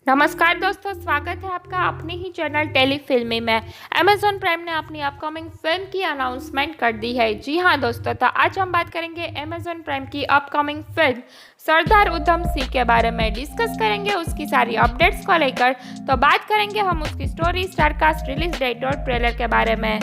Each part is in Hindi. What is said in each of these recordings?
नमस्कार दोस्तों, स्वागत है आपका अपने ही चैनल टेली फिल्मी में। अमेजॉन प्राइम ने अपनी अपकमिंग फिल्म की अनाउंसमेंट कर दी है। जी हाँ दोस्तों, तो आज हम बात करेंगे अमेजॉन प्राइम की अपकमिंग फिल्म सरदार उधम सिंह के बारे में। डिस्कस करेंगे उसकी सारी अपडेट्स को लेकर। तो बात करेंगे हम उसकी स्टोरी, स्टारकास्ट, रिलीज डेट और ट्रेलर के बारे में।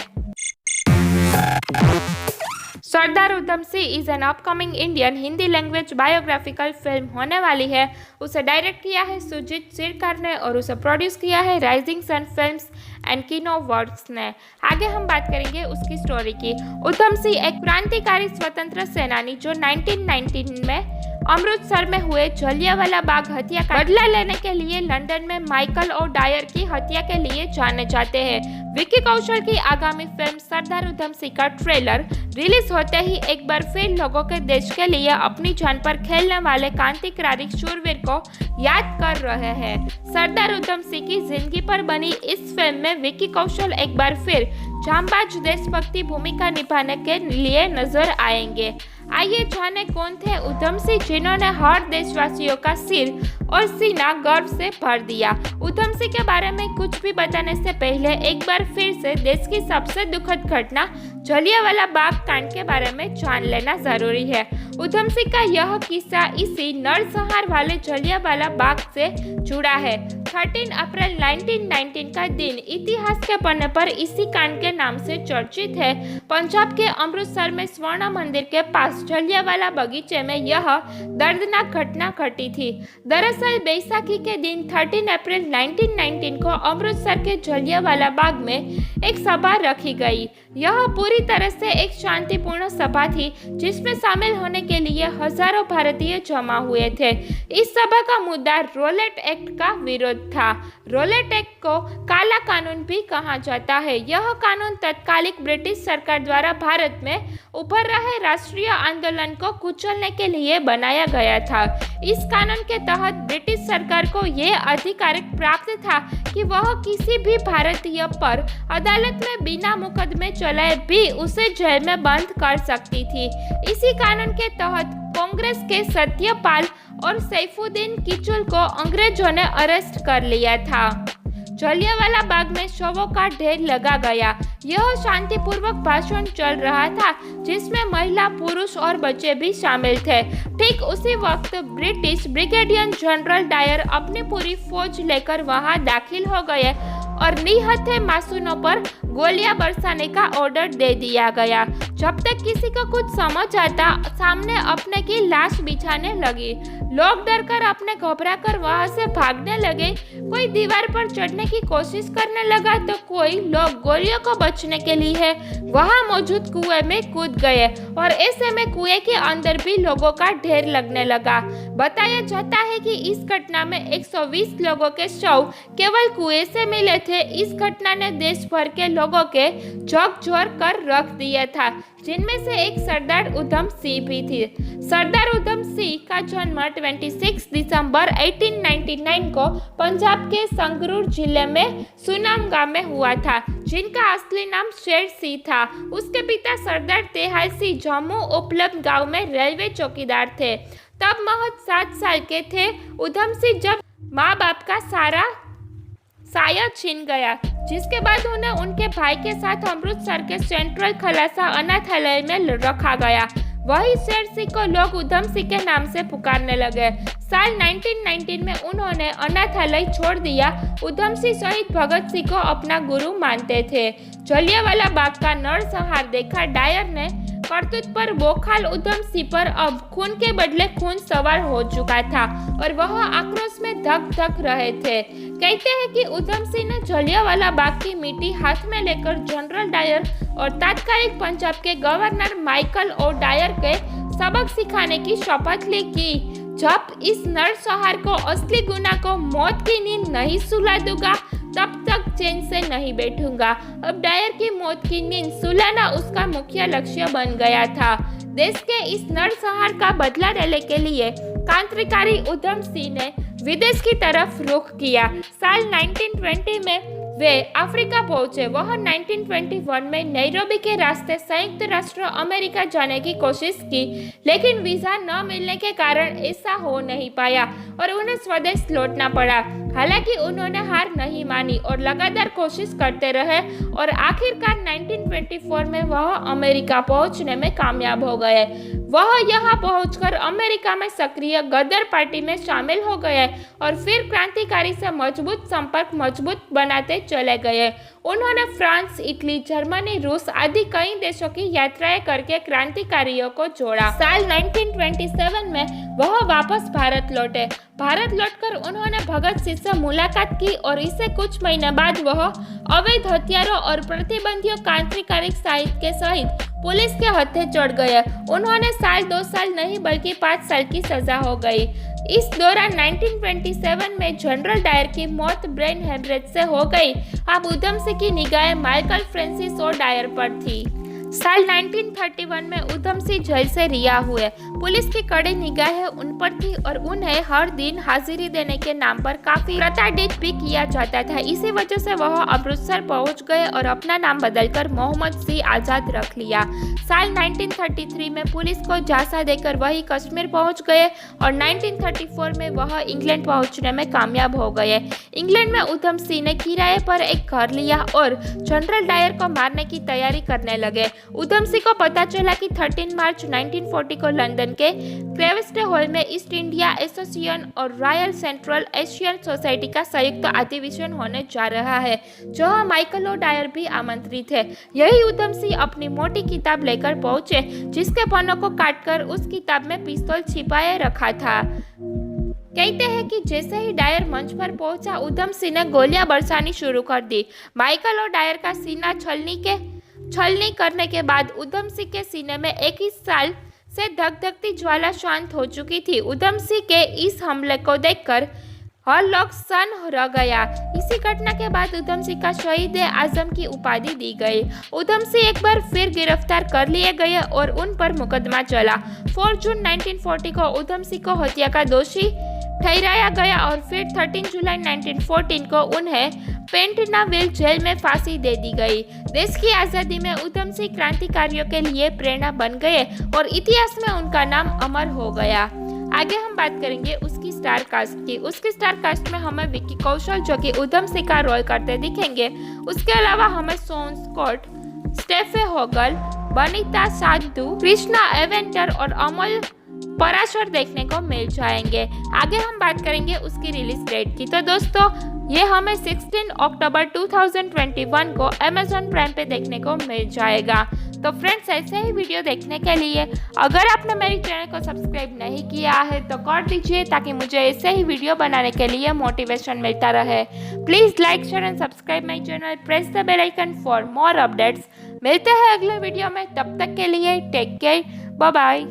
Sardar Udham Singh is an upcoming Indian Hindi language biographical film होने वाली है। उसे डायरेक्ट किया है सुजीत सिरकार ने और उसे प्रोड्यूस किया है राइजिंग सन फिल्म्स एंड किनो वर्क्स ने। आगे हम बात करेंगे उसकी स्टोरी की। उधम सिंह एक क्रांतिकारी स्वतंत्र सेनानी जो 1919 में अमृतसर में हुए जलियांवाला बाग हत्याकांड का बदला लेने के लिए लंदन में माइकल और डायर की हत्या के लिए जाने जाते हैं। विक्की कौशल की आगामी फिल्म सरदार उधम सिंह का ट्रेलर रिलीज होते ही एक बार फिर लोगों के देश के लिए अपनी जान पर खेलने वाले क्रांतिकारी शूरवीर को याद कर रहे हैं। सरदार उधम सिंह की जिंदगी पर बनी इस फिल्म में विक्की कौशल एक बार फिर जांबाज देशभक्ति भूमिका निभाने के लिए नजर आएंगे। आइए जाने कौन थे उधम सिंह, जिन्होंने हर देशवासियों का सिर और सीना गर्व से भर दिया। उधम सिंह के बारे में कुछ भी बताने से पहले एक बार फिर से देश की सबसे दुखद घटना जलियांवाला बाग कांड के बारे में जान लेना जरूरी है। उधम सिंह का यह किस्सा इसी नरसंहार वाले जलियांवाला बाग से जुड़ा है। 13 अप्रैल 1919 का दिन इतिहास के पन्ने पर इसी कांड के नाम से चर्चित है। पंजाब के अमृतसर में स्वर्ण मंदिर के पास जलियांवाला बगीचे में यह दर्दनाक घटना घटी थी। दरअसल बैसाखी के दिन 13 अप्रैल 1919 को अमृतसर के जलियांवाला बाग में एक सभा रखी गई। यह पूरी तरह से एक शांतिपूर्ण सभा थी, जिसमें शामिल होने के लिए हजारों भारतीय जमा हुए थे। इस सभा का मुद्दा रोलेट एक्ट का विरोध था। रोलेट एक्ट को काला कानून भी कहा जाता है। यह कानून तत्कालिक ब्रिटिश सरकार द्वारा भारत में उभर रहे राष्ट्रीय आंदोलन को कुचलने के लिए बनाया गया था। इस कानून के तहत ब्रिटिश सरकार को यह अधिकार प्राप्त था कि वह किसी भी भारतीय पर अदालत में बिना मुकदमे चलाए भी उसे जेल में बंद कर सकती थी। इसी कानून के तहत कांग्रेस के सत्यपाल और सैफुद्दीन किचलू को अंग्रेजों ने अरेस्ट कर लिया था। जलियांवाला बाग में शवों का ढेर लगा गया। यह शांतिपूर्वक भाषण चल रहा था, जिसमें महिला, पुरुष और बच्चे भी शामिल थे। ठीक उसी वक्त ब्रिटिश ब्रिगेडियर जनरल डायर अपनी पूरी फौज लेकर वहां दाखिल हो गए और निहत्थे मासूमों पर गोलियां बरसाने का ऑर्डर दे दिया गया। जब तक किसी को कुछ समझ आता, सामने अपने की लाश बिछाने लगी। लोग डरकर अपने घबरा कर वहां से भागने लगे। कोई दीवार पर चढ़ने की कोशिश करने लगा तो कोई लोग गोलियों को बचने के लिए वहां मौजूद कुएं में कूद गए और ऐसे में कुएं के अंदर भी लोगों का ढेर लगने लगा। बताया जाता है कि इस घटना में 120 लोगों के शव केवल कुएं से मिले थे। इस घटना ने देश भर के लोगों के झकझोर कर रख दिया था, जिनमें से एक सरदार उधम सिंह भी थी। सरदार उधम सिंह का जन्म 26 दिसंबर 1899 को पंजाब के संगरूर जिले में सुनाम गांव में हुआ था, जिनका असली नाम शेर सिंह था। उसके पिता सरदार तेहाई सिंह जम्मू उपलब्ध गांव में रेलवे चौकीदार थे। तब महज 7 साल के थे उधम सिंह जब माँ बाप का सारा साया छीन गया, जिसके बाद उन्हें उनके भाई के साथ अमृतसर के सेंट्रल खलासा अनाथालय में रखा गया। वही शेर सिंह को लोग उधम सिंह के नाम से पुकारने लगे। साल 1919 में उन्होंने अनाथालय छोड़ दिया। उधम सिंह शहीद भगत सिंह को अपना गुरु मानते थे। जलियांवाला बाग का नरसंहार देखा डायर ने करतूत पर बोखाल उधम सिंह पर अब खून के बदले खून सवार हो चुका था और वह आक्रोश में धक धक रहे थे। कहते हैं कि उधम सिंह ने जलियांवाला बाग की मिट्टी हाथ में लेकर जनरल डायर और तात्कालिक पंजाब के गवर्नर माइकल और डायर के सबक सिखाने की शपथ ली कि जब इस नरसंहार को असली गुनाह को मौत की नींद नहीं सुला दूंगा, तब तक चैन से नहीं बैठूंगा। अब डायर की मौत की नींद सुलाना उसका मुख्य लक्ष्य बन गया था। देश के इस नरसंहार का बदला लेने के लिए क्रांतिकारी उधम सिंह ने विदेश की तरफ रुख किया। साल 1920 में वे अफ्रीका पहुंचे। वह 1921 में नैरोबी के रास्ते संयुक्त राष्ट्र अमेरिका जाने की कोशिश की, लेकिन वीजा न मिलने के कारण ऐसा हो नहीं पाया और उन्हें स्वदेश लौटना पड़ा। हालांकि उन्होंने हार नहीं मानी और लगातार कोशिश करते रहे और आखिरकार 1924 में वह अमेरिका पहुंचने में कामयाब हो गए। वह यहां पहुंचकर अमेरिका में सक्रिय गदर पार्टी में शामिल हो गए और फिर क्रांतिकारी से मजबूत संपर्क मजबूत बनाते चले गए। उन्होंने फ्रांस, इटली, जर्मनी, रूस आदि कई देशों की यात्राएं करके क्रांतिकारियों को जोड़ा। साल 1927 में वह वापस भारत लौटे। भारत लौटकर उन्होंने भगत सिंह से मुलाकात की और इससे कुछ महीने बाद वह अवैध हथियारों और प्रतिबंधित क्रांतिकारी साहित्य के सहित पुलिस के हत्थे चढ़ गए। उन्होंने साल 2 साल नहीं बल्कि 5 साल की सजा हो गई। इस दौरान 1927 में जनरल डायर की मौत ब्रेन हेमरेज से हो गई। अब उधम सिंह की निगाहें माइकल फ्रांसिस और डायर पर थी। साल 1931 में उधम सिंह जेल से रिहा हुए। पुलिस की कड़ी निगाहें उन पर थी और उन्हें हर दिन हाजिरी देने के नाम पर काफी प्रताड़ित भी किया जाता था। इसी वजह से वह अमृतसर पहुंच गए और अपना नाम बदलकर मोहम्मद सिंह आजाद रख लिया। साल 1933 में पुलिस को झांसा देकर वही कश्मीर पहुंच गए और 1934 में वह इंग्लैंड पहुंचने में कामयाब हो गए। इंग्लैंड में उधम सिंह ने किराए पर एक घर लिया और जनरल डायर को मारने की तैयारी करने लगे। उधम सिंह को पता चला कि 13 मार्च 1940 को लंदन के क्रेवेस्टे हॉल में ईस्ट इंडिया एसोसिएशन और रॉयल सेंट्रल एशियन सोसाइटी का संयुक्त अधिवेशन होने जा रहा है, जहां माइकल और डायर भी आमंत्रित थे। यही उधम सिंह अपनी मोटी किताब लेकर पहुंचे, जिसके पन्नों को काटकर उस किताब में पिस्तौल छिपाए रखा था। कहते हैं कि जैसे ही डायर मंच पर पहुंचा, उधम सिंह ने गोलियां बरसानी शुरू कर दी। माइकल और डायर का सीना छलनी करने के बाद उधम सिंह के सीने में 21 साल से धकधकती ज्वाला शांत हो चुकी थी। उधम सिंह के इस हमले को देखकर हर लोग सन्न रह गया। इसी घटना के बाद उधम सिंह का शहीद आजम की उपाधि दी गई। उधम सिंह एक बार फिर गिरफ्तार कर लिए गए और उन पर मुकदमा चला। 4 जून 1940 को उधम सिंह को हत्या का दोषी ठहराया गया और फिर 13 जुलाई 1914 को उन्हें पेंटनाविल जेल में फांसी दे दी गई। देश की आज़ादी में उधम सिंह क्रांतिकारियों के लिए प्रेरणा बन गए और इतिहास में उनका नाम अमर हो गया। आगे हम बात करेंगे उसकी स्टार कास्ट की। उसकी स्टार कास्ट में हमें विक्की कौशल, जो कि उधम सिंह का रोल करते दिखेंगे। उसके अलावा हमें शॉन स्कॉट, स्टेफे होगल, बनीता साधु, कृष्णा एवेंटर और अमल पराशर देखने को मिल जाएंगे। आगे हम बात करेंगे उसकी रिलीज डेट की। तो दोस्तों, ये हमें 16 अक्टूबर 2021 को अमेज़न प्राइम पे देखने को मिल जाएगा। तो फ्रेंड्स, ऐसे ही वीडियो देखने के लिए अगर आपने मेरे चैनल को सब्सक्राइब नहीं किया है तो कर दीजिए, ताकि मुझे ऐसे ही वीडियो बनाने के लिए मोटिवेशन मिलता रहे। Please like, share and subscribe my channel, press the bell icon for more updates. मिलते हैं अगले वीडियो में, तब तक के लिए टेक केयर, बाय बाय।